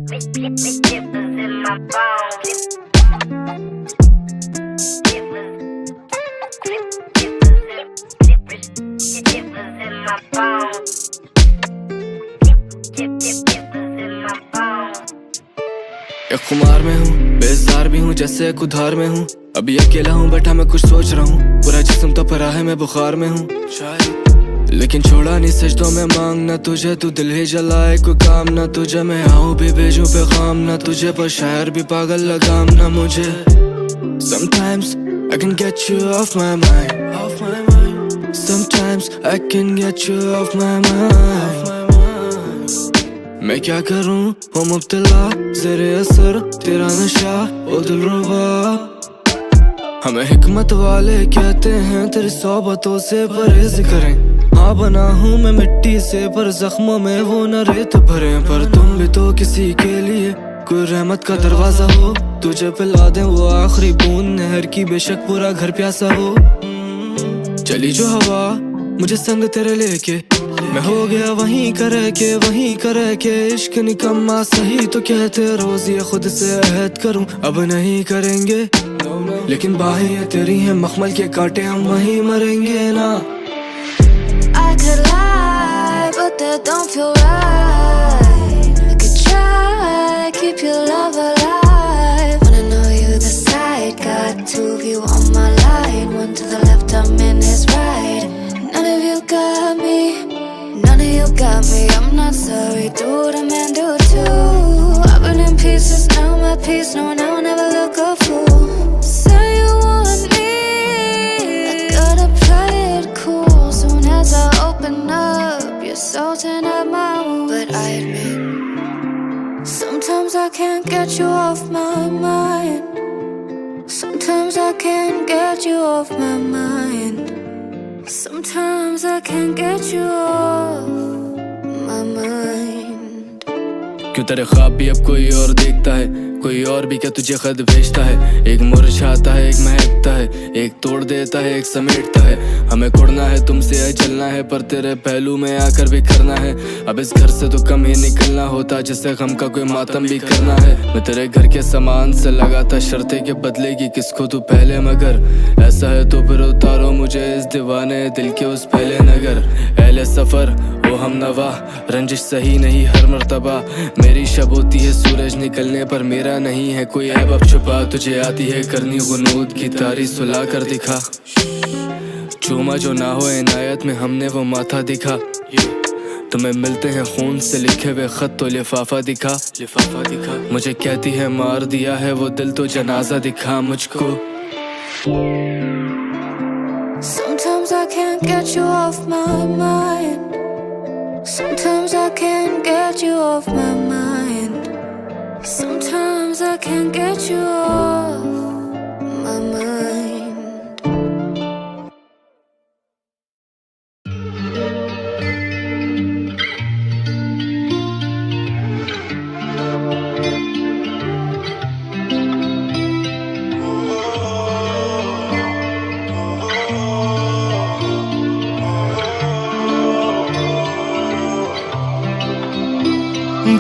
एक खुमार में हूँ, बेजार भी हूँ, जैसे एक उधार में हूँ। अभी अकेला हूँ, बैठा मैं कुछ सोच रहा हूँ। पूरा जिस्म तो परा है, मैं बुखार में हूँ लेकिन छोड़ा नहीं सजदों में मांगना तुझे। तू दिल ही जलाए, कोई काम ना तुझे। मैं आऊँ भी भेजूं पैगाम ना तुझे, पर शायर भी पागल लगाम ना मुझे। Sometimes I can get you off my mind. Sometimes I can get you off my mind. मैं क्या करूं, वो मुब्तला ज़ेरे असर तेरा नशा, ओ दिलरुबा। हमें हिकमत वाले कहते हैं, तेरी सोबतों से परहेज करें। हाँ बना हूँ मैं मिट्टी से, पर जख्मों में वो न रेत भरे। पर तुम भी तो किसी के लिए कोई रहमत का दरवाजा हो। तुझे पिला दे वो आखिरी बूंद नहर की, बेशक पूरा घर प्यासा हो। चली जो हवा मुझे संग तेरे लेके, मैं हो गया वहीं करे के। इश्क निकम्मा सही तो कहते रोज, ये खुद से अहद करूं अब नहीं करेंगे। लेकिन बाहें तेरी हैं मखमल के कांटे, हम वहीं मरेंगे ना। I could lie, but that don't feel right. I could try, keep your love alive. Wanna know you the side, got two of you on my line. One to the left, I'm in his right. None of you got me, none of you got me. I'm not sorry, do what a man do too. I've been in pieces, now I'm at peace. No, I'll never look a fool. Say you want me, I gotta play it cool. Soon as I open up, you're salting at my wound. But I admit, sometimes I can't get you off my mind. Sometimes I can't get you off my mind. Sometimes I can't get you off my mind. क्यों तेरे ख्वाब भी अब कोई और देखता है, कोई और भी क्या तुझे खत भेजता है। एक मुरझाता है, एक महकता है, एक तोड़ देता है, एक समेटता है। हमें कुड़ना है तुमसे या जलना है, पर तेरे पहलू में आकर भी करना है। अब इस घर से तो कम ही निकलना होता, जिससे गम का कोई मातम भी करना है। मैं तेरे घर के सामान से लगा था शर्तें के बदले की किसको तू पहले, मगर ऐसा है तो फिर उतारो मुझे इस दीवाने दिल के उस पहले नगर। अहले सफर ओ हम नवा, रंजिश सही नहीं हर मर्तबा। मेरी शब होती है सूरज निकलने पर, मेरा नहीं है कोई ऐब अब छुपा। तुझे आती है करनी गुनूद की तारीफ, सुला कर दिखा। चूमा जो ना हो इनायत में, हमने वो माथा दिखा। तुम्हें मिलते हैं खून से लिखे हुए खत, तो लिफाफा दिखा। मुझे कहती है मार दिया है वो दिल, तो जनाजा दिखा मुझको। Sometimes I can't get you off my mind. Sometimes I can't get you off my mind. Sometimes I can't get you off my mind.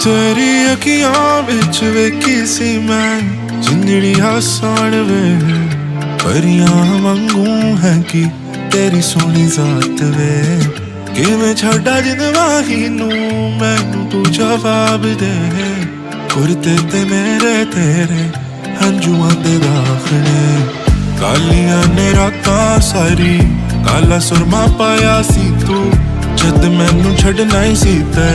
तेरी अखियां बिच वेखी सी मैं जिंदड़ी आसान वे, परियां वांगू है कि तेरी सोहनी जात वे। कि मैं छड्डा जिंदगी नू, मैनू तू जवाब दे। कुर्ते ते मेरे तेरे हंजुआं दे दाखने, कालियां ने रातां सारी काला सुरमा पाया सी तू। जद मैनू छड्डना ही सी तै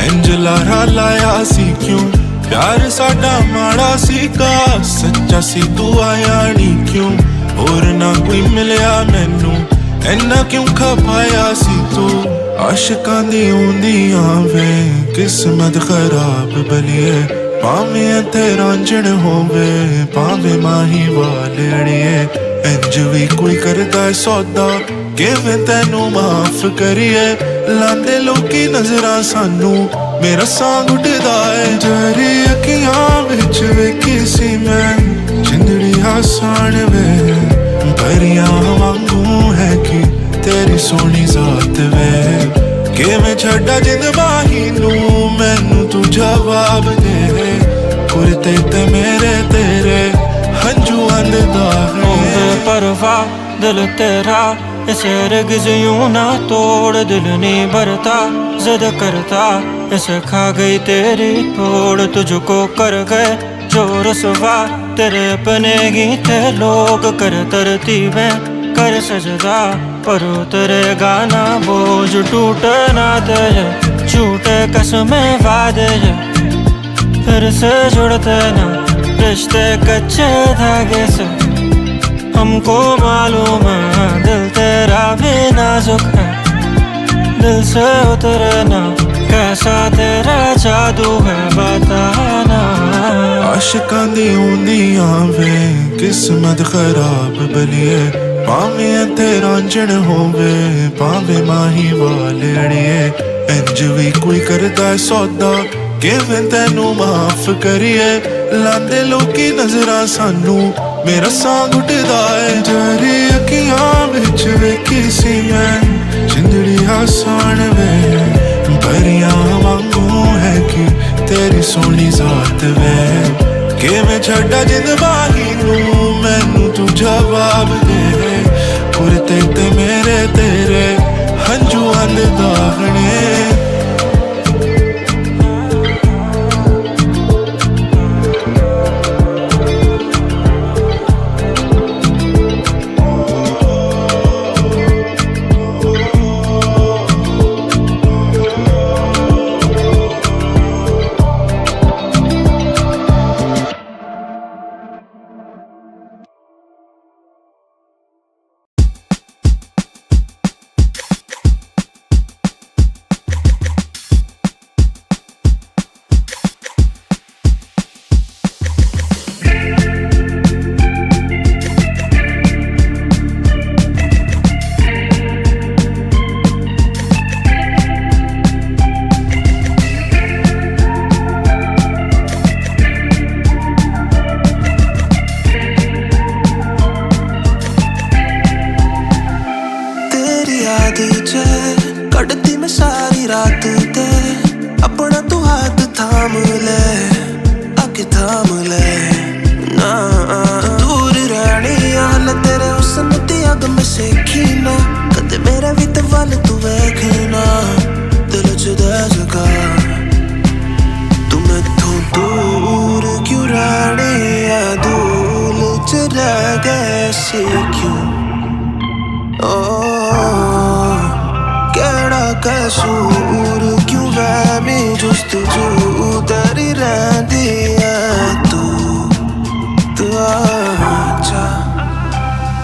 इंज लारा लाया सी क्यों। प्यार साडा माड़ा सी का सच्चा सी, तू आया नी क्यों। और ना कोई मिलया मैनू, इन्ना क्यों खपाया सी तू। आशिकां दी होंदियां वे किस्मत खराब बलिए, भावें ते रांझण होवे भावें माही वालड़िए। इंज भी कोई करदा सौदा, किवें तैनू माफ करिए। लांदे लोकी नजरां सानू, मेरा सांग उठदा है। तेरी अखियां विच वेखी सी मैं जिंदड़ी आसान वे, परियां वांगू है कि तेरी सोहनी जात वे। कि मैं छड्डा जिंदगी नू, मैनू तू जवाब दे। ते मेरे तेरे हंजू आंदा है परवा दिल तेरा इसे रिग्ज यूं ना तोड़, दिल नहीं भरता जिद करता इसे खा गई तेरी तोड़। तुझको कर गए जो रसवा तेरे अपने गीते लोग, कर तरतीबें कर सजदा पर तेरे गाना बोझ टूटे ना तेरे झूठे कसमें वादे फिर से जुड़ते ना रिश्ते कच्चे धागे से। हमको मालूम है दिल तेरा भी नाजुक है, दिल से उतरना कैसा तेरा जादू है बताना। आशिकां दी होंदियां वे किस्मत खराब बलिए, भावें ते रांझण होवे भावें माही वालड़िए। इंज भी कोई करदा सौदा किवें तैनू माफ करिए, लांदे लोकी नजरां सानू मेरा सां घुटदा है। तेरी अखियां विच वेखी सी मैं जिंदड़ी आसान वे, परियां वांगू है कि तेरी सोहनी जात वे। किवें छड्डा जिंदबानी नू मैनू तू जवाब दे, पुरते ते मेरे तेरे हंजू आंदा हने। कटती मैं सारी रात ते अपना तू हाथ थाम ले, आके थाम ले ना। दूर रहनी हाल तेरे हुस्न दी अग में सेखी ना, कदे मेरे भी ते वल तू वेखना दिल च दे जगा। तू मैथों दूर क्यों रहनी है, धूल च रह गए सी क्यों। कसूर क्यों वहमी जुस्तजू तेरी रहती है तू आजा।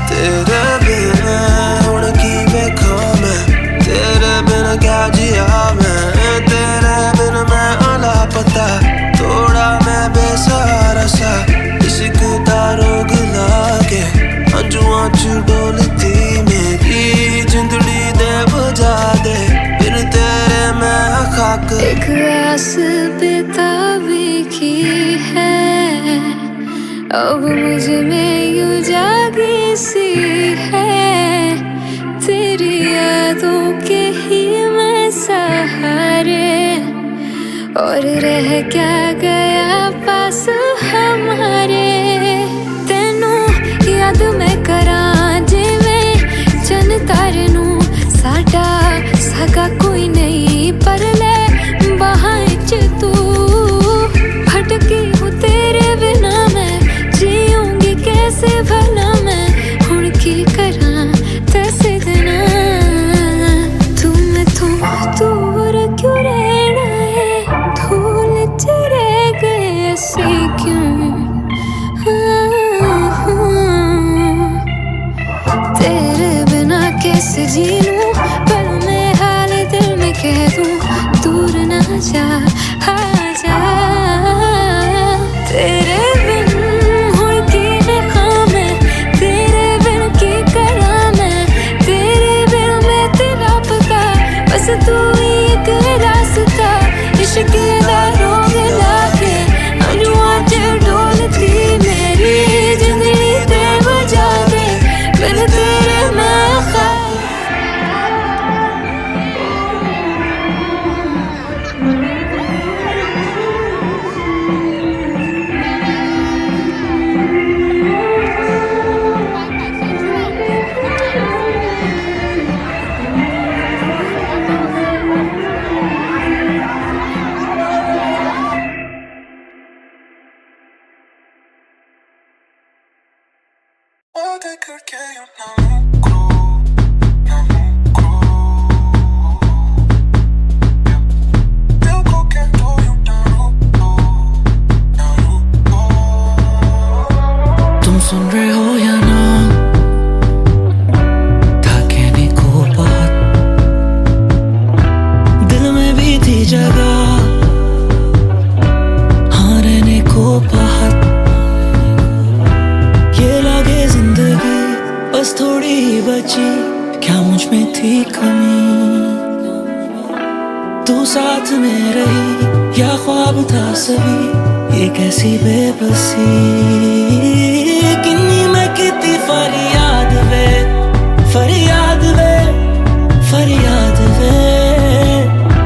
तेरे बिना हुण की वेखा मैं, तेरे बिना क्या जिया मैं, तेरे बिना मैं आला पता थोड़ा मैं बेसहारा सा। इश्क दा रोग लाके अंजुआं च डोलती मेरी जिंदड़ी दे बजा दे, एक आस बेताबी की है अब मुझ में यूं जागी सी है। तेरी यादों के ही मैं सहारे और रह क्या गया पास हमारे। तेनू याद मैं करा जिवें चन तारे नू, साडा सगा कोई नहीं पर ले बाहां च तू। भटकी हूँ तेरे बिना मैं, जीऊंगी कैसे भला मैं, हुण की करा दस देना। तू मैथों दूर क्यों रहना है, धूल च रह गए सी क्यों। करके यूं ना मुकरो दिल को कह दो यूं ना रुको तुम सुन रहे हो या ना था कहने को बात दिल में भी थी जगह हाँ रहने को बात ये लागे जिंदगी बस थोड़ी ही बची क्या मुझ में थी कमी तू साथ में रही या ख्वाब था सभी ये कैसी बेबसी किन्नी मैं कितनी फरियाद वे फरियाद वे फरियाद वे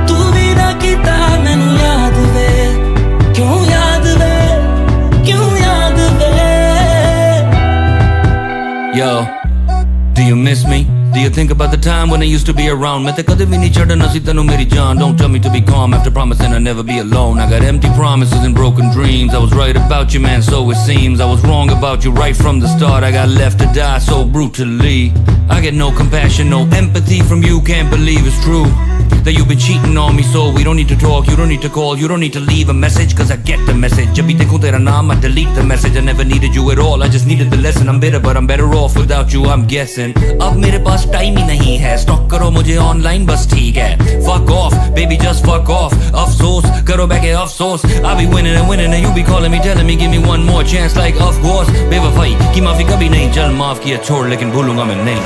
तू भी ना किता मैनू याद वे क्यों याद वे क्यों याद वे Yo, do you miss me? Do you think about the time when I used to be around? मैं ते कदे भी नहीं छड़ना सी तैनू मेरी जान. Don't tell me to be calm after promising I'll never be alone. I got empty promises and broken dreams. I was right about you, man, so it seems. I was wrong about you right from the start. I got left to die so brutally. I get no compassion, no empathy from you. Can't believe it's true that you've been cheating on me. So we don't need to talk, you don't need to call, you don't need to leave a message, cause I get the message. जब भी देखूं तेरा नाम I delete the message. I never needed you at all, I just needed the lesson. I'm bitter but I'm better off without you, I'm guessing. अब मेरे पास time ही नहीं है, stock करो मुझे ऑनलाइन बस ठीक है. Fuck off, baby just fuck off. अफसोस करो बैके अफसोस. I'll be winning and you be calling me telling me give me one more chance like of course. बेवफाई की माफी कभी नहीं, चल माफ किया छोड़ लेकिन भूलूंगा मैं नहीं.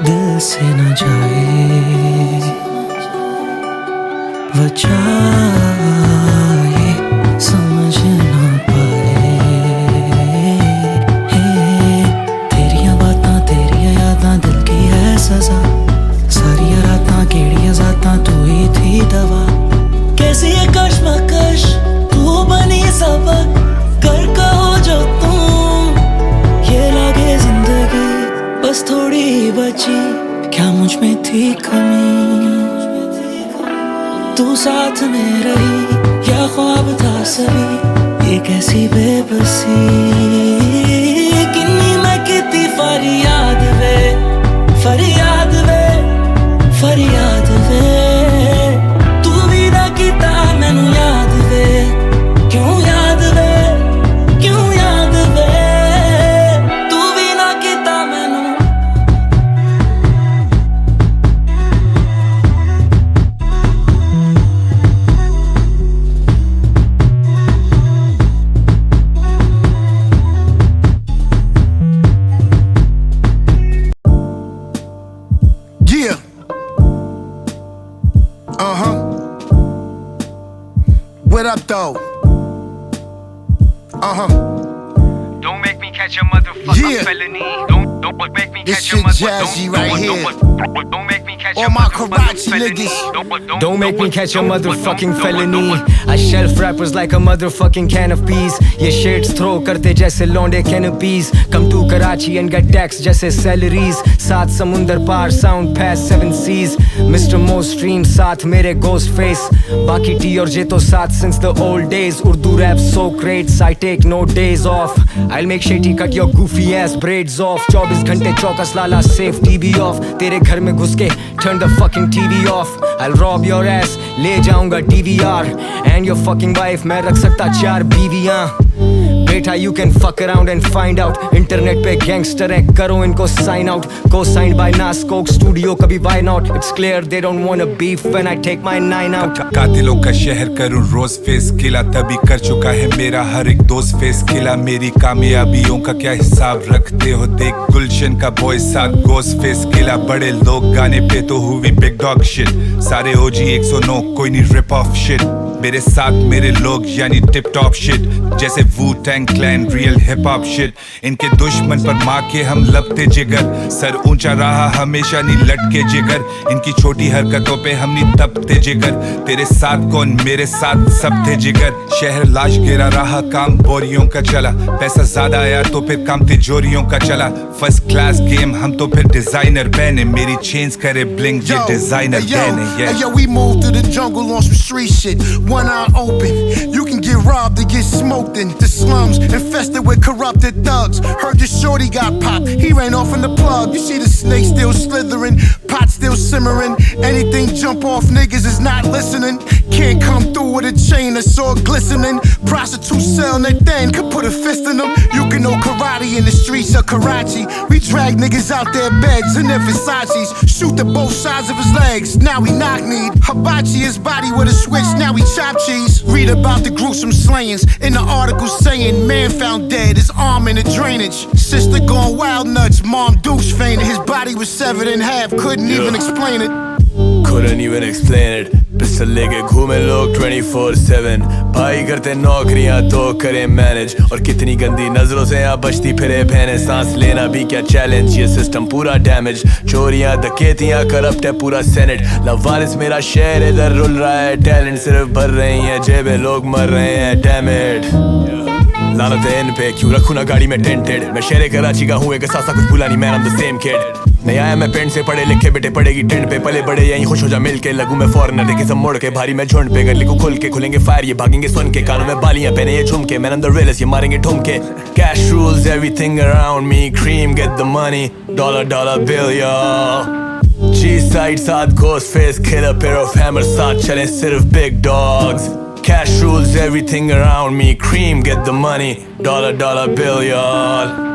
दिल से न जाए वजह ये समझ ना पाए तेरिया बातां तेरिया यादां दिल की है सजा सारिया रातां केड़ियां जातां तू ही थी दवा कैसी है कश्मकश तू बनी सबक कर कहो जो तुम ये लागे जिंदगी बस थोड़ी ही बची क्या मुझ में थी कमी तू साथ में रही या ख्वाब था सभी ये कैसी बेबसी किन्नी मैं कितनी फरियाद वे फरियाद वे फरियाद वे तू भी ना किता मैनू याद वे क्यों याद वे क्यों याद वे तू भी ना किता मैनू What up, though? Don't make me catch a motherfucking felony. Don't make me This catch a shit motherfucking jazzy right here. Don't make me catch All a my motherfucking Karachi felony. niggas. Don't make me catch a motherfucking felony. I shelf rappers like a motherfucking can of peas. ये shades throw करते जैसे लौंडे canopies. Come to Karachi and get taxed जैसे salaries. सात समुंदर पार sound past 7 seas. Mr. Most stream साथ मेरे ghost face. बाकी T और J तो साथ since the old days. Urdu rap so great, I take no days off. I'll make Shetty cut your goofy ass braids off. 24 घंटे चौकस लाला safe TV off. तेरे घर में घुस के turn the fucking TV off. I'll rob your ass, ले जाऊंगा DVR. And your fucking wife, मैं रख सकता 4 बीवियां. बेटा you can fuck around and find out. Internet पे गैंगस्टर है, करो इनको sign out. Co-signed by Nas Coke Studio, कभी why not? It's clear they don't wanna beef when I take my 9 out. कातिलों का शहर करूं रोज फेस किला तभी कर चुका है मेरा हर एक दोस्त फेस किला मेरी कामयाबियों का क्या हिसाब रखते हो देख गुलशन का बॉय साथ गोस्ट फेस किला बड़े लोग गाने पे तो हुई बिग डॉग शिट सारे OG 109 कोई नहीं रिप ऑफ शिट मेरे साथ मेरे लोग यानी टिप टॉप शिट जैसे Wu Tang Clan real hip hop shit इनके दुश्मन पर मार के हम लपते जिगर सर ऊंचा रहा हमेशा नहीं लटके जिगर इनकी छोटी हरकतों पे हम नहीं तपते जिगर तेरे साथ कौन मेरे साथ सब थे जिगर शहर लाश गिरा रहा काम बोरियों का चला पैसा ज्यादा आया तो फिर काम तिजोरियों का चला फर्स्ट क्लास गेम हम तो फिर डिजाइनर पहने मेरी चेंज करे ब्लिंग ये डिजाइनर पहने Yo, we moved through the jungle on some street shit. One eye open, you can get robbed to get smoked in the slums, infested with corrupted thugs. Heard your shorty got popped, he ran off in the plug. You see the snake still slithering, pot still simmering. Anything jump off niggas is not listening. Can't come through with a chain that's all glistening. Prostitutes selling their thing, could put a fist in them. You can know karate in the streets of Karachi. We drag niggas out their beds in their Versace's. Shoot to both sides of his legs, now he knock-kneed. Hibachi his body with a switch, now he chop cheese. Read about the gruesome slayings in the article saying man found dead, his arm in the drainage. Sister gone wild nuts, mom douche fainted. His body was severed in half, couldn't even explain it. Couldn't even explain it. Pistol लेके घूमे लोग 24/7. भाई करते नौकरियां तो करें manage. और कितनी गंदी नजरों से यहाँ बचती फिरे बहने. सांस लेना भी क्या चैलेंज, ये सिस्टम पूरा डैमेज. चोरियां डकैतियां करप्ट है पूरा सेनेट. लवारिस मेरा शहर इधर रुल रहा है. टैलेंट सिर्फ भर रही है जेबें, लोग मर रहे हैं. डैम इट, लानत है इन पे, क्यों रखूं ना गाड़ी में टेंटेड. मैं शहर कराची का हूँ, एक सासा कुछ भूला नहीं, मैं I'm the same kid. नहीं आया मैं पेंट से, पढ़े लिखे बेटे पड़ेगी टेंट पे. पले बड़े यहीं खुश हो जा मिल के, लगू मैं फॉरनर देखे सब मोड़ के. भारी मैं झुंड पे गली को खुल के, खुलेंगे फायर ये भागेंगे सुन के. कानों में बालियां पहने ये झुमके, मैं अंदर रेलस ये मारेंगे ठुमके. Cash rules everything around me, cream get the money, dollar bill y'all. G-side साथ ghost face killer, pair of hammers साथ चले सिर्फ big dogs. Cash rules everything around me, cream get the money, dollar bill y'all.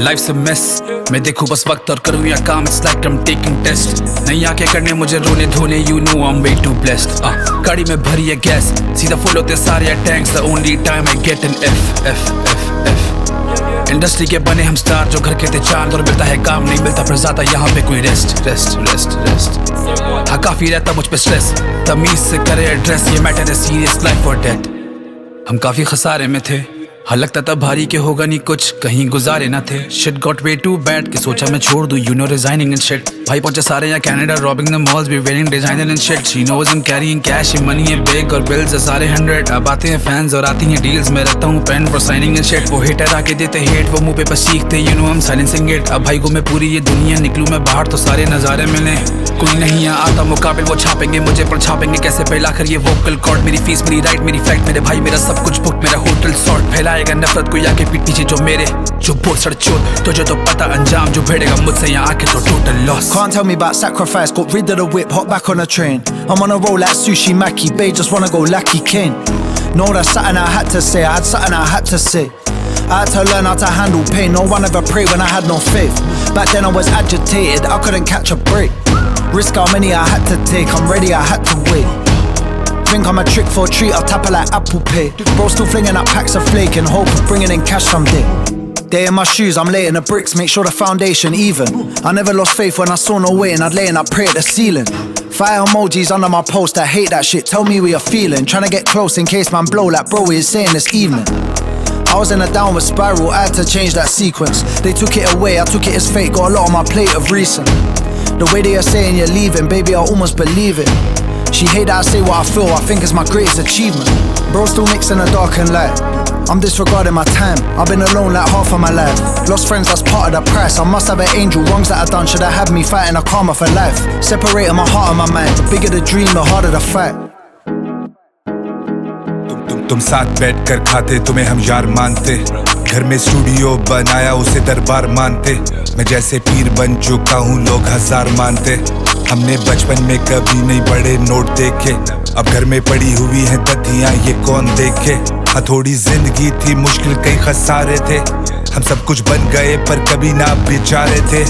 Life's a mess, मैं देखूं बस वक्त और करूं या काम. It's like I'm taking test. नहीं आके करने मुझे रोने धोने, you know I'm way too blessed. गाड़ी में भरी है गैस, सीधा फुल होते सारे tanks. The only time I get an F. Industry के बने हम स्टार, जो घर के थे चांद. और मिलता है काम, नहीं मिलता फिर ज़्यादा यहाँ पे कोई रेस्ट. हाँ काफी रहता मुझ पे स्ट्रेस, तमीज से करे एड्रेस. ये मैटर है सीरियस, लाइफ और डेथ. हम काफी खसारे में थे, हाँ लगता था भारी के होगा नहीं कुछ, कहीं गुजारे ना थे. Shit got way too bad कि सोचा मैं छोड़ दूं, you know resigning and shit. भाई पहुंचे सारे यहाँ Canada, robbing the malls, be wearing designer and shit. She knows I'm carrying cash, ये money है big और bills है सारे 100. अब आते हैं fans और आती हैं deals, मैं रहता हूँ pen for signing and shit. वो hater आके देते hate, वो मुँह पे बस सीखते, you know I'm silencing it. अब भाई को मैं पूरी ये दुनिया, निकलूँ मैं बाहर तो सारे नज़ारे मिले. कोई नहीं यहाँ आता मुकाबिल, वो छापेंगे मुझे पर छापेंगे कैसे पहला कर ये vocal cord. मेरी फीस मेरी राइट मेरी फैक्ट, मेरे भाई मेरा सब कुछ बुक, मेरा होटल सॉर्ट. फैलाएगा नफरत को आके पीठ पीछे जो मेरे, जो बोल सड़ चोट. तुझे तो पता अंजाम जो भिड़ेगा मुझसे यहाँ आके तो total loss. Can't tell me about sacrifice, got rid of the whip, hop back on a train. I'm on a roll like Sushi Maki, babe just wanna go Lucky Kane. No, that's something I had to say, I had something I had to say. I had to learn how to handle pain, no one ever prayed when I had no faith. Back then I was agitated, I couldn't catch a break. Risk how many I had to take, I'm ready, I had to wait. Think I'm a trick for a treat, I'll tap her like Apple Pay. Bro still flinging up packs of flake in hope of bringing in cash someday. They in my shoes, I'm laying the bricks, make sure the foundation even. I never lost faith when I saw no way and I'd lay and I'd pray at the ceiling. Fire emojis under my post, I hate that shit, tell me what you're feeling. Tryna get close in case man blow like bro, what you saying this evening. I was in a downward spiral, I had to change that sequence. They took it away, I took it as fake, got a lot on my plate of recent. The way they are saying you're leaving, baby I almost believe it. She hate that I say what I feel, I think it's my greatest achievement. Bro still mixing the dark and light, I'm disregarding my time, I've been alone like half of my life. Lost friends, that's part of the price, I must have an angel, wrongs that I done should have had me fighting a karma for life. Separating my heart and my mind, the bigger the dream, the harder the fight. तुम साथ बैठ कर खाते, तुम्हें हम यार मानते. घर में स्टूडियो बनाया, उसे दरबार मानते. मैं जैसे पीर बन चुका हूँ, लोग हजार मानते. हमने बचपन में कभी नहीं बड़े नोट देखे, अब घर में पड़ी हुई हैं दतियाँ, ये कौन देखे. हाँ थोड़ी जिंदगी थी मुश्किल, कई खसारे थे, हम सब कुछ बन गए पर कभी ना बेचारे थे।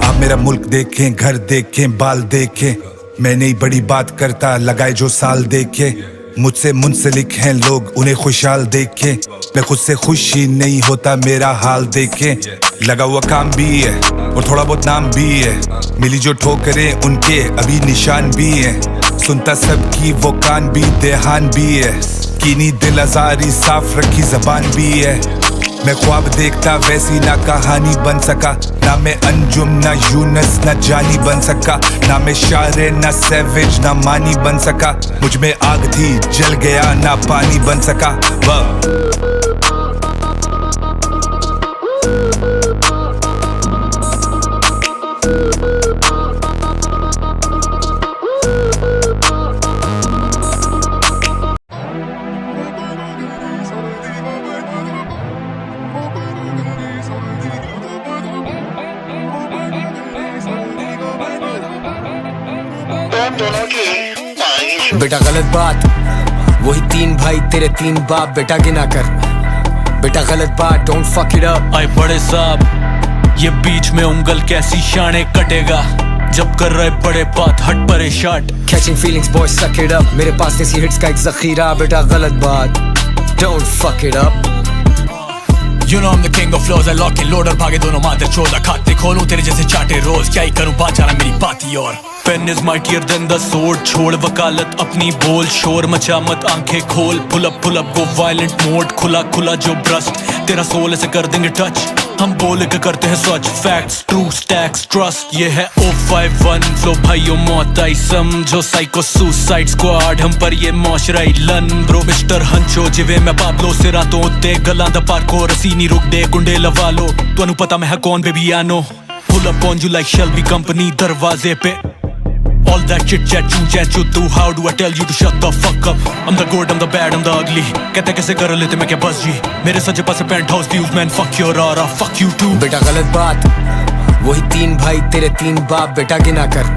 आप मेरा मुल्क देखें, घर देखें, बाल देखें, मैं नहीं बड़ी बात करता, लगाए जो साल देखे। मुझसे मुंसलिक हैं लोग, उन्हें खुशहाल देखें, मैं खुद से खुश ही नहीं होता, मेरा हाल देखें। लगा हुआ काम भी है और थोड़ा बहुत नाम भी है, मिली जो ठोकरें उनके अभी निशान भी है। सुनता सबकी वो कान भी, देहान भी है, कीनी दिल आजारी, साफ रखी जबान भी है। मैं ख्वाब देखता वैसी ना कहानी बन सका, ना मैं अंजुम ना यूनस ना जानी बन सका, ना मैं शारे ना सैवेज ना मानी बन सका। मुझ में आग थी जल गया, ना पानी बन सका। बेटा गलत बात, वही तीन भाई तेरे तीन बाप, बेटा गिना कर। बेटा गलत बात, डोंट फक इट अप। आए बड़े साहब, ये बीच में उंगल कैसी शाने कटेगा, जब कर रहे बड़े बात हट परे शाट। कैचिंग फीलिंग्स बॉय सक इट अप, मेरे पास ऐसी हिट्स का एक जखीरा, बेटा गलत बात, don't fuck it up. You know I'm the king of flows, I lock and load और भागे दोनों मादर चोद, खाते खोलूं तेरे जैसे चाटे रोज, क्या ही करूं बात जाना मेरी बात ही और। Pen is mightier than the sword, छोड़ वकालत अपनी बोल, शोर मचा मत आंखें खोल, pull up go violent mode, खुला खुला जो ब्रस्ट, तेरा सोल ऐसे कर देंगे टच, हम बोल के करते हैं सच, फैक्ट्स ट्रू स्टैक्स ट्रस्ट। ये है 051 फ्लो भाइयों मौत आई समझो, साइको सुसाइड स्क्वाड हम पर ये मौशराई लन, ब्रो मिस्टर हंचो जिवे मैं पाब्लो से रातों उत्ते गलां दा पार्को रसीनी रुक दे गुंडे लवा लो, तुहानू पता मैं है कौन बेबी आनो, pull up on you like Shelby company दरवाजे पे। All that chit chat choo chat you do, how do I tell you to shut the fuck up? I'm the good, I'm the bad, I'm the ugly, कहते कैसे कर लेते मैं क्या बस जी, मेरे सच्चे पास penthouse views man, fuck your aura, fuck you too। बेटा गलत बात, वही तीन भाई तेरे तीन बाप, बेटा गिना कर।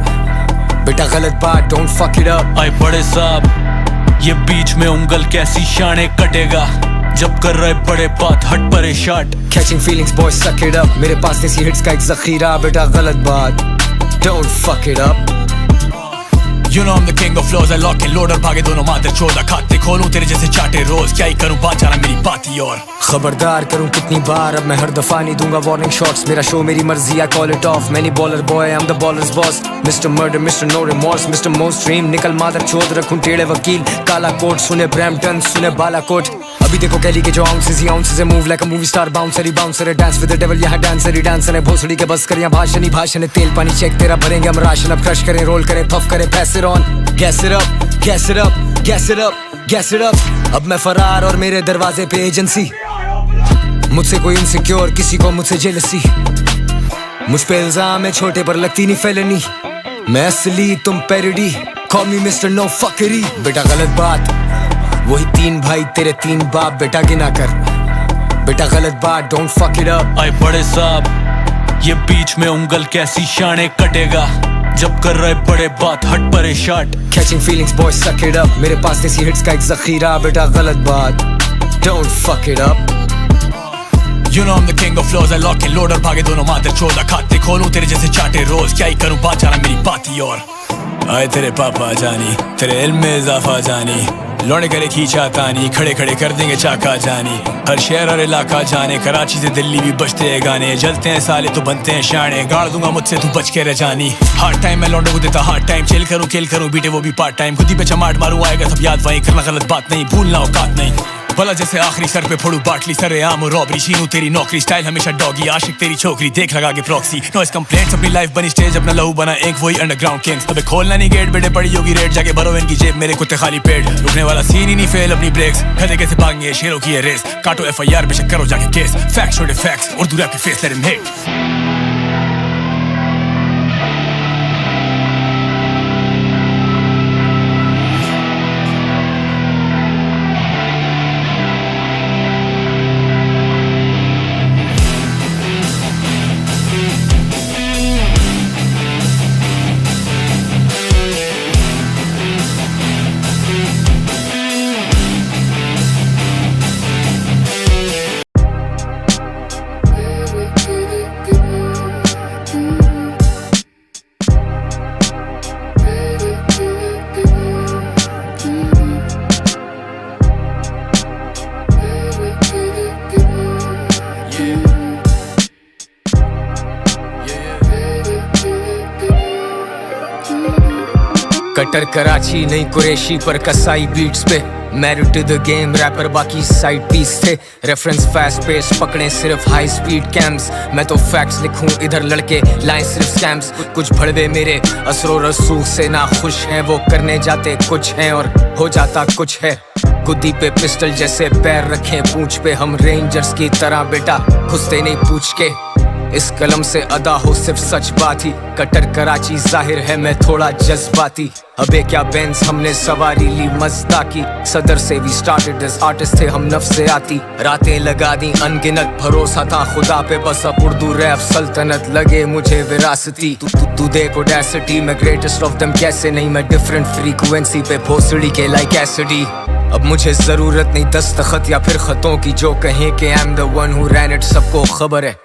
बेटा गलत बात, डोंट फक इट अप। आए बड़े साहब, ये बीच में उंगल कैसी शाने कटेगा, जब कर रहे बड़े बात हट परे शाट। कैचिंग फीलिंग्स बॉय सक इट अप, मेरे पास ऐसी हिट्स का एक जखीरा, बेटा गलत बात, don't fuck it up. You know I'm the king of flows, I lock and load और भागे दोनों मादर चोद, खाते खोलूं तेरे जैसे चाटे रोज, क्या ही करूं बात जाना मेरी बात ही और। खबरदार करूं कितनी बार, अब मैं हर दफा नहीं दूंगा वार्निंग शॉट्स, मेरा शो मेरी मर्जी, I call it off, मैंने bowler boy, I'm the baller's boss, Mr. Murder, Mr. No Remorse, Mr. Mainstream, निकल मादर चोद, रखूं टेढ़े वकील, काला कोट सुने ब्रैम्पटन सुने बालाकोट। अभी देखो कैली के जो आउंसेस ही आउंसेस है, move like a movie star, bouncer he bouncer है, डांस विद द डेविल, यहाँ डांसर ही डांसर है, भोसड़ी के बस कर यहाँ भाषण ही भाषण है, तेल पानी चेक तेरा भरेंगे हम राशन, अब क्रश करें रोल करें पफ करें पैस it on, gas it up gas it up gas it up gas it up. अब मैं फरार और मेरे दरवाजे पे एजेंसी, मुझसे कोई इनसिक्योर किसी को मुझसे जेलसी, मुझ पे इल्जाम है छोटे पर लगती नहीं फेलनी, मैं असली तुम parody, call me mister no fuckery. बेटा गलत बात, वही तीन भाई तेरे तीन बाप, बेटा गिना कर। बेटा गलत बात, डोंट फक इट अप। आए बड़े साहब, ये बीच में उंगल कैसी शाने कटेगा, जब कर रहे बड़े बात हट परे शाट। कैचिंग फीलिंग्स बॉय सक इट अप, मेरे पास ऐसी हिट्स का एक जखीरा, बेटा गलत बात, don't fuck it up. You know I'm the king of flows, I lock and load और भागे दोनों मादर चोद, खाते खोलूं तेरे जैसे चाटे रोज, क्या ही करूं बात जाना मेरी बात ही और। आए तेरे पापा जानी, तेरे इल्म में इजाफा जानी, लौड़े करे खींचा तानी, खड़े खड़े कर देंगे चाका जानी, हर शहर और इलाका जाने, कराची से दिल्ली भी बजते हैं गाने, जलते हैं साले तो बनते हैं शाने, गाड़ दूंगा मुझसे तू बच के रह जानी। हार्ड टाइम मैं लौंडों को देता हार्ड टाइम, चिल करूं खेल करूं बीटे वो भी पार्ट टाइम, खुद ही पे चमाट मारूं आएगा सब याद वहीं, करना गलत बात नहीं भूलना औकात नहीं, भला जैसे आखिरी सर पे फोड़ू बाटली, सरे आम और रॉबरी, छीनू तेरी नौकरी, स्टाइल हमेशा डॉगी, आशिक तेरी छोकरी, देख लगा के प्रॉक्सी, नॉइस कंप्लेंट्स, अपनी लाइफ बनी स्टेज, अपना लहू बना एक वही अंडरग्राउंड किंग्स, अबे खोलना नहीं गेट, बेटे पड़ी होगी रेड, जाके भरो इनकी जेब, मेरे कुत्ते खाली पेट, रुकने वाला सीन ही नहीं फेल, अपनी ब्रेक्स खदे कैसे भागेंगे शेरों की ये रेस, काटो FIR बेशक करो जाके केस, फैक्ट्स छोड़े फैक्ट्स और दूर आपके face, let him hit. Cutter Karachi नहीं कुरैशी पर कसाई बीट्स पे married to the game rapper बाकी साइड पीस थे रेफरेंस फास्ट पेस पकड़े सिर्फ हाई स्पीड कैम्स मैं तो फैक्ट्स लिखूं इधर लड़के लाइन सिर्फ स्कैम्स कुछ भड़वे मेरे असरो रसूख से ना खुश हैं वो करने जाते कुछ हैं और हो जाता कुछ है गुद्दी पे पिस्टल जैसे पैर रखें पूंछ पे हम रेंजर्स की तरह बेटा घुसते नहीं पूछ के इस कलम से अदा हो सिर्फ सच बात ही कटर कराची जाहिर है मैं थोड़ा जज्बाती अबे क्या बेंस हमने सवारी ली मज़दा की सदर से भी स्टार्टेड एज आर्टिस्ट थे हम नफ्स से आती रातें लगा दी अनगिनत भरोसा था खुदा पे बस अब उर्दू रैप सल्तनत लगे मुझे विरासती तू देख ऑडेसिटी मैं ग्रेटेस्ट ऑफ देम कैसे नहीं मैं डिफरेंट फ्रीक्वेंसी पे भोसड़ी के लाइक एसिडी अब मुझे जरूरत नहीं दस्तखत या फिर खतों की जो कहें कि I am the one who ran it सबको खबर है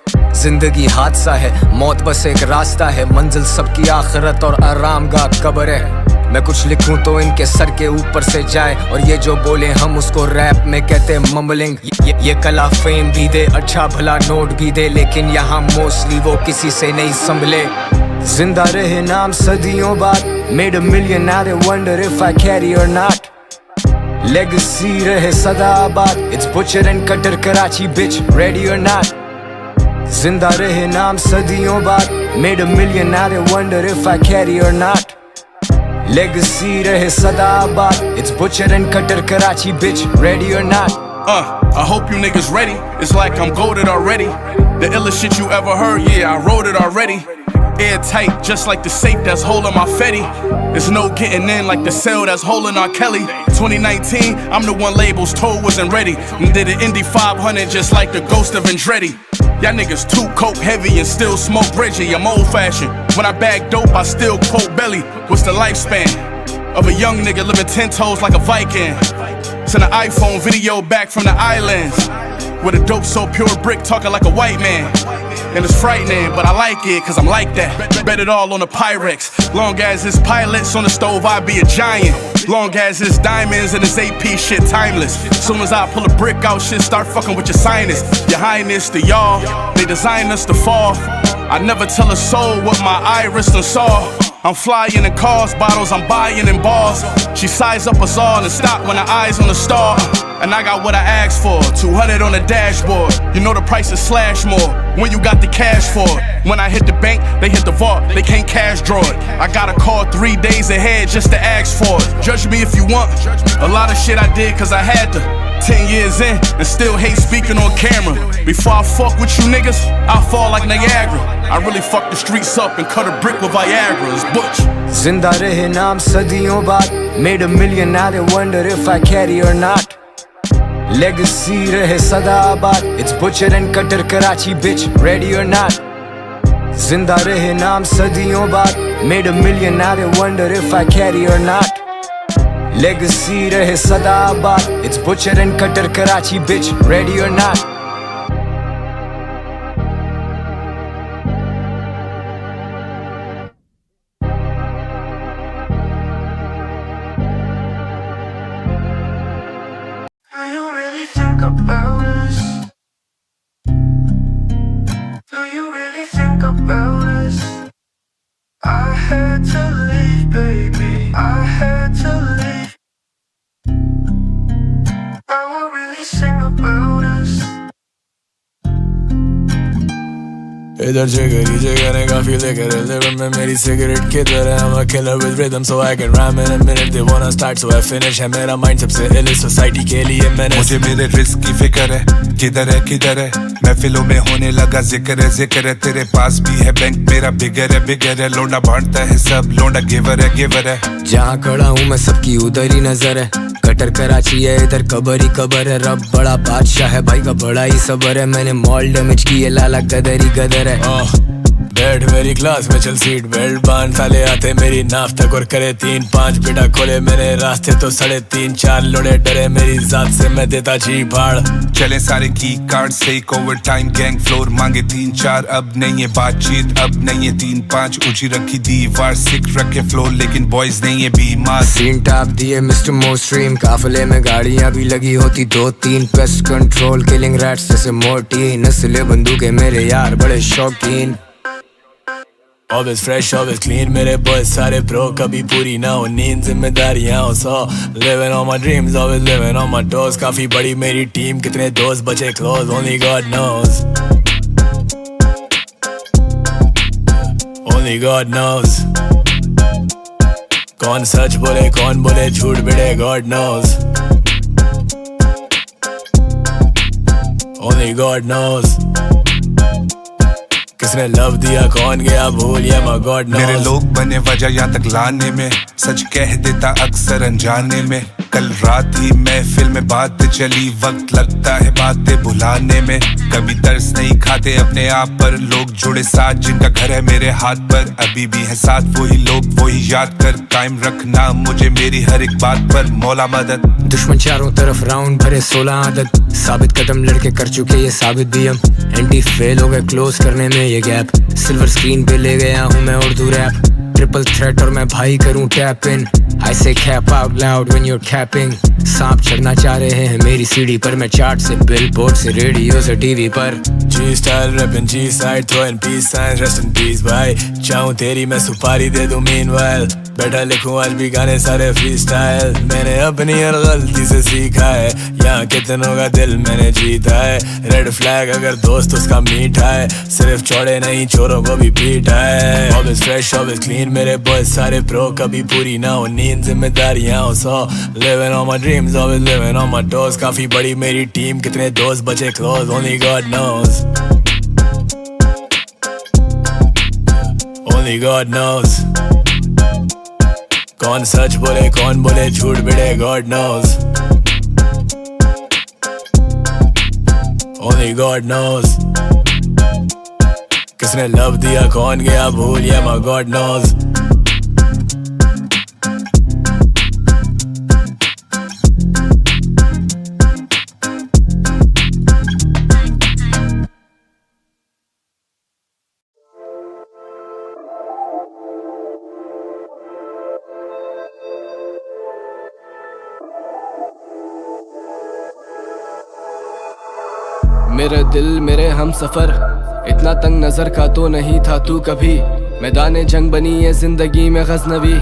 जिंदगी हादसा है मौत बस एक रास्ता है मंजिल सबकी आखिरत और आराम का कब्र है मैं कुछ लिखूं तो इनके सर के ऊपर से जाए और ये जो बोले हम उसको रैप में कहते मम्बलिंग ये कला फेम भी दे अच्छा भला नोट भी दे लेकिन यहाँ मोस्टली वो किसी से नहीं संभले जिंदा रहे नाम सदियों बाद made a million now they wonder if I carry or not legacy रहे सदा आबाद it's butcher and cutter Karachi bitch ready or not जिंदा रहे नाम सदियों बाद made a million now they wonder if I carry or not legacy रहे सदा आबाद it's butcher and cutter Karachi bitch ready or not I hope you niggas ready. It's like I'm goated already. The illest shit you ever heard, yeah, I wrote it already. Airtight, just like the safe that's holding my Fetty. There's no getting in like the cell that's holding R. Kelly. 2019, I'm the one labels told wasn't ready. And did an Indy 500 just like the ghost of Andretti. Y'all niggas too coke heavy and still smoke Reggie. I'm old fashioned. When I bag dope, I still quote Belly. What's the lifespan of a young nigga living 10 toes like a Viking? Send an iPhone video back from the islands with a dope so pure brick talking like a white man. And it's frightening, but I like it cause I'm like that. Bet it all on the Pyrex. Long as it's pilots on the stove, I be a giant. Long as it's diamonds and it's AP shit timeless. Soon as I pull a brick out, shit start fucking with your sinus. Your highness to y'all, they designed us to fall. I never tell a soul what my iris done saw. I'm flying in cars, bottles I'm buying in bars. She size up us all and stop when her eyes on the star. And I got what I asked for, 200 on the dashboard. You know the price is slash more when you got the cash for it. When I hit the bank, they hit the vault, they can't cash draw it. I got a call 3 days ahead just to ask for it. Judge me if you want, a lot of shit I did cause I had to. 10 years in and still hate speaking on camera. Before I fuck with you niggas, I fall like Niagara. I really fuck the streets up and cut a brick with Viagra. It's Butch. जिंदा रहे नाम सदियों बाद made a million now they wonder if I carry or not legacy रहे सदा आबाद it's butcher and cutter Karachi bitch ready or not जिंदा रहे नाम सदियों बाद made a million now they wonder if I carry or not legacy रहे सदा आबाद it's butcher and cutter Karachi bitch ready or not about us? Do you really think about us? I had to leave, baby. I had to leave. I will really sing about us. इधर जगह ने काफी लेकर liver में मेरी cigarette की तरह I'm a killer with rhythm so I can rhyme in a minute They wanna start so I finish है मेरा mind सबसे ill सोसाइटी के लिए मैंने मुझे मेरे रिस्क की फिक्र है किधर है महफिलों में होने लगा जिक्र है तेरे पास भी है बैंक मेरा बिगर है लोंडा बांटता है सब लोंडा गिवर है जहाँ खड़ा हूँ मैं सबकी उधर ही नजर है कटर कराची है इधर कबर ही कबर है रब बड़ा बादशाह है भाई का बड़ा ही सबर है मैंने मॉल डैमेज किए लाला गदर ही गदर है बैठ मेरी क्लास में चल सीट बेल्ट बांध साले आते मेरी नाफ तक और करे 3-5 बेटा खोले मैंने रास्ते तो 3.5-4 लोड़े डरे मेरी जात से मैं देता जी भाड़ चले सारे की कार्ड से ओवर टाइम गैंग फ्लोर मांगे 3-4 अब नहीं है बातचीत अब नहीं है 3-5 ऊंची रखी दीवार सिक रखे फ्लोर लेकिन बॉयज नहीं है बीमार सीन टाप दिए मिस्टर मोस्ट्रीम काफिले में गाड़ियां भी लगी होती 2-3 पेस्ट कंट्रोल किलिंग रैट्स जैसे मोटी नस्ले बंदूकें मेरे यार बड़े शौकीन Always fresh, always clean, मेरे boys सारे pro, कभी पूरी ना हो नींद, जिम्मेदारियां हो 100. Living on my dreams, always living on my toes. काफी बड़ी मेरी टीम, कितने दोस्त बचे close, only God knows. Only God knows. कौन सच बोले कौन बोले झूठ बिड़े, God knows. Only God knows. किसने लव दिया कौन गया भूल, या my God knows. मेरे लोग बने वजह यहाँ तक लाने में, सच कह देता अक्सर अनजाने में. कल रात ही महफिल में बात चली, वक्त लगता है बातें भुलाने में. कभी तरस नहीं खाते अपने आप पर, लोग जुड़े साथ जिनका घर है मेरे हाथ पर. अभी भी है साथ वही लोग, वही याद कर. कायम रखना मुझे मेरी हर एक बात पर, मौला मदद. दुश्मन चारों तरफ राउंड भरे 16 आदत, साबित कदम लड़के कर चुके ये साबित भी हम. एंटी फेल हो गए क्लोज करने में ये गैप, सिल्वर स्क्रीन पे ले गया हूँ मैं उर्दू रैप. ट्रिपल थ्रेट और मैं भाई करूँ tap in. I say cap out loud when you're capping. सांप चढ़ना चाह रहे हैं मेरी सीढ़ी पर, मैं चार्ट से बिलबोर्ड से रेडियो से टीवी पर. G-style rapping G-side throwing peace signs, rest in peace भाई. चाहूँ तेरी मैं सुपारी दे दूँ meanwhile. बैठा लिखूँ आज भी गाने सारे freestyle. मैंने अपनी हर गलती से सीखा है, यहाँ कितनों का दिल मैंने जीता है. रेड फ्लैग अगर दोस्त उसका मीठा है, सिर्फ चौड़े नहीं चोरों को भी पीटा है. Always fresh, always clean, मेरे boys सारे pro, कभी पूरी ना हो नींद, जिम्मेदारियां हो 100. Living on my dreams, always living on my toes. काफी बड़ी मेरी टीम, कितने दोस्त बचे close, only God knows. Only God knows. कौन सच बोले कौन बोले झूठ बिड़े, God knows. Only God knows. किसने लव दिया कौन गया भूल, या my God knows. मेरे दिल मेरे हम सफर, इतना तंग नजर का तो नहीं था तू कभी. मैदान जंग बनी है जिंदगी में गजनवी,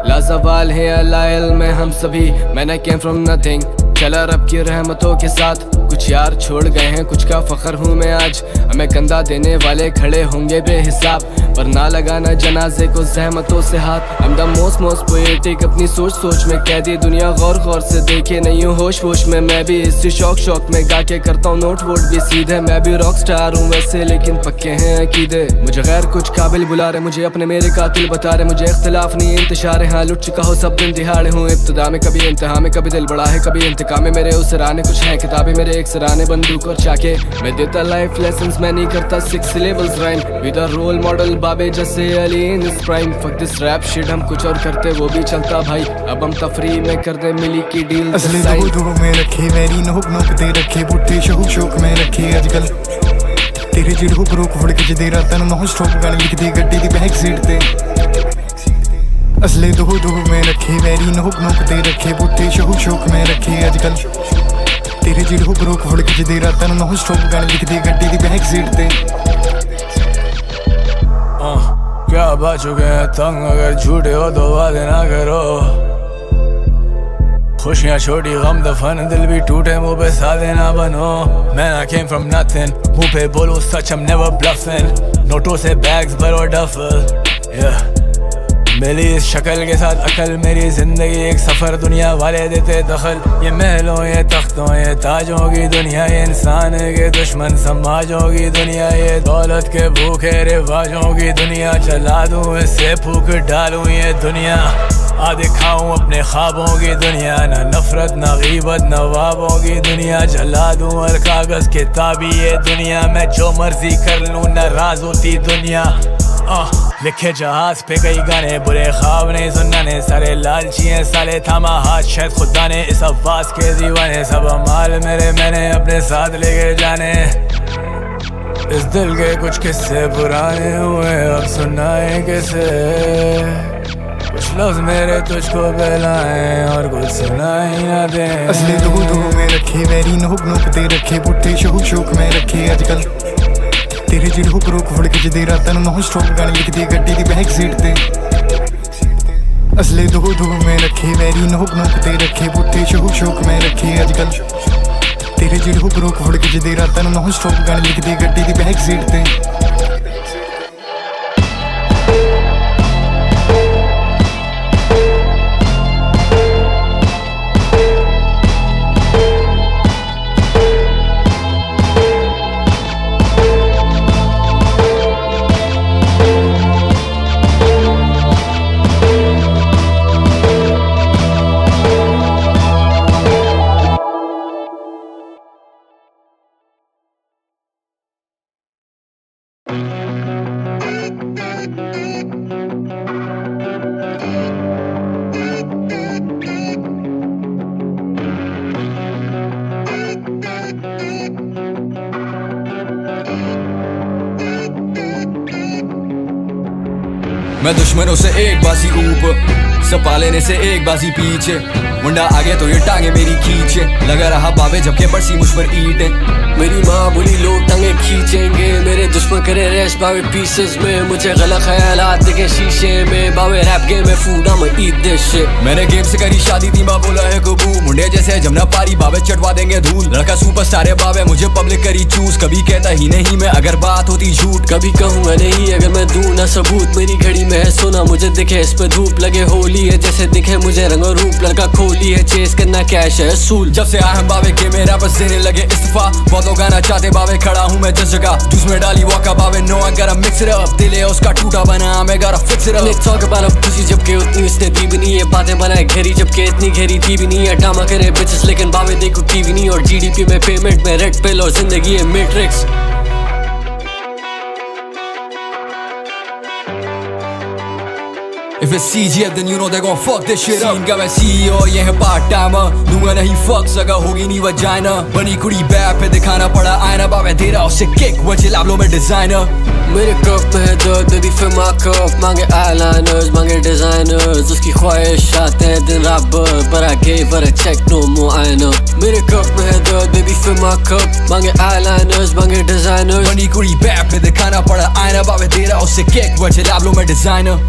लाजवाल है अलायल में हम सभी. मैंने केम फ्रॉम नथिंग, चला रब की रहमतों के साथ. कुछ यार छोड़ गए हैं, कुछ का फख्र हूँ मैं आज. हमें कंधा देने वाले खड़े होंगे बेहिसाब, पर ना लगाना जनाजे को जहमतों से हाथ. I'm the most poetic, अपनी सोच सोच में कैदी. दुनिया गौर गौर से देखे नहीं हूँ होश होश में. मैं भी इसी शौक में गा के करता हूँ नोट वोट भी सीधे. मैं भी रॉक स्टार हूँ वैसे, लेकिन पक्के हैं अकीदे. मुझे गैर कुछ काबिल बुला रहे, मुझे अपने मेरे कातिल बता रहे. मुझे इख्तिलाफ नहीं इंतशार है, हाँ लुट चुका हो सब दिन दिहाड़े हूँ. इब्तिदा में कभी इंतहा में, कभी दिल बड़ा है कभी इंतकाम में. मेरे उस सराहने कुछ है किताबें मेरे एक सराहने, बंदूक और चाके. मैं देता लाइफ लेसन्स, मैं नहीं करता 6 syllables rhyme. With a role model बाबे जैसे Ali in this prime. Fuck this rap shit, हम कुछ और करते वो भी चलता भाई. अब हम तफरी में कर दे मिली की डील. असली दो में रखे मेरी नोक नोक दे रखे, बुट्टे शौक में रखे अजकल. तेरे जिड़ हो रोक फड़ के दे रहा तन नौ स्ट्रोक गाने लिख दी गड्डी दी बैक सीट ते. असली दो में रखे मेरी नोक दे रखे, बुट्टे शौक में रखे अजकल. तेरे जिड़ हो रोक फड़ के दे रहा तन नौ स्ट्रोक गाने लिख दी गड्डी दी बैक सीट ते. क्या बात चुके हैं तंग, अगर झूठे हो तो वादे ना करो. खुशियाँ छोटी गम दफन, दिल भी टूटे मुँह पे सादे ना बनो. Man I came from nothing, मुँह पे बोलो सच, I'm never bluffing. नोटों से बैग्स भरो डफल, yeah. मिली इस शक्ल के साथ अकल, मेरी जिंदगी एक सफर, दुनिया वाले देते दखल. ये महलों ये तख्तों ये ताजों की दुनिया, ये इंसान के दुश्मन समाजों की दुनिया, ये दौलत के भूखे रिवाजों की दुनिया. चला दूं इससे फूक डालूं ये दुनिया, आ दिखाऊं अपने ख्वाबों की दुनिया. ना नफरत ना गीबत ना वाबों की दुनिया, जला दूं हर कागज किताबी ये दुनिया. मैं जो मर्जी कर लूं, नाराज होती दुनिया. लिखे जहाज पे कई गाने, बुरे ख्वाब नहीं सुनाने. सारे लालची हैं साले, थामा हाथ शायद खुदा ने. इस आवाज के दीवाने, सब अमाल मेरे मैंने अपने साथ लेके जाने. इस दिल के कुछ किस्से पुराने हुए, अब सुनाए कैसे. कुछ लफ्ज मेरे तुझको बहलाएं और कुछ सुनाई ना दे. असली दो में रखे मेरी नोक दे रखे, बुट्टे शौक में रखे अजकल. तेरे ਜਿਹੜੇ ਹੁਕ ਰੋਕ ਫੜ ਕੇ ਜਦੇ ਰਾਤਾਂ ਨੂੰ ਨਹੁੰ ਸਟ੍ਰੋਕ ਗਾਣੇ ਲਿਖਦੀ ਗੱਡੀ ਦੀ ਬੈਕ ਸੀਟ ਤੇ ਅਸਲੇ ਦੋ ਮੈਂ ਰੱਖੇ ਵੈਰੀ ਨੋਕ ਨੋਕ ਤੇ ਰੱਖੇ ਬੁੱਤੇ ਸ਼ੌਕ ਮੈਂ ਰੱਖੇ ਅੱਜ ਕੱਲ तेरे ਜਿਹੜੇ ਹੁਕ ਰੋਕ ਫੜ ਕੇ ਜਦੇ ਰਾਤਾਂ ਨੂੰ ਨਹੁੰ ਸਟ੍ਰੋਕ ਗਾਣੇ ਲਿਖਦੀ ਗੱਡੀ ਦੀ ਬੈਕ ਸੀਟ ਤੇ मैं दुश्मनों से एक बाजी ऊपर सपा लेने से एक बाजी पीछे मुंडा आगे तो ये टांगे मेरी खींचे लगा रहा बाबे जबकि बरसी मुझ पर ईंटें मेरी माँ बोली लोग टांगे खींचेंगे मेरे दुश्मन करे रेस बावे पीसेस में मुझे गलत ख्यालात दिखे शीशे में बावे रैप गेम में फूडा मैं ईट दिस शिट मैंने गेम से करी शादी थी माँ बोला है कबू मुंडे जैसे जमना पारी बावे चटवा देंगे धूल लड़का सुपरस्टार है बावे मुझे पब्लिक करी चूज कभी कहता ही नहीं मैं अगर बात होती झूठ कभी कहूँगा नहीं अगर मैं दूं ना सबूत मेरी घड़ी में है सोना मुझे दिखे इस पे धूप लगे होली है जैसे दिखे मुझे रंग और रूप लड़का खोली है चेस करना कैश है सूल जब से आया हम बावे के मेरा बस देने लगे इस्तीफा बहुत लोग गाना चाहते बावे खड़ा हूँ मैं जिस जगह जूस में डाली वॉका बावे know I gotta mix it up दिल है उसका टूटा बना मैं gotta fix it up Let's talk about a pussy जबकि उतनी उसने दी भी नहीं है बातें बनाए घेरी जबकि इतनी घेरी थी भी नहीं है ड्रामा करे bitches लेकिन बावे देखो टीवी नहीं और GDP में पेमेंट में रेड पिल और जिंदगी है matrix If it's CGF then you know they're gon' fuck this shit up Scene का मैं CEO ये है part timer दूंगा नहीं fuck सगा होगी नहीं vagina बनी कुड़ी बैप पे दिखाना पड़ा आईना बावे तेरा उससे kick वजे लाभ लो मैं designer मेरे कप में है दर्द बेबी फिर माँ कप मांगे eyeliners मांगे designers उसकी ख्वाहिश आते हैं दिन रात भर but I gave her a check no more आईना मेरे कप में है दर्द बेबी फिर माँ कप मांगे eyeliners मांगे designers बनी कुड़ी बैप पे दिखाना पड़ा आईना बावे तेरा उससे kick वजे लाभ लो मैं designer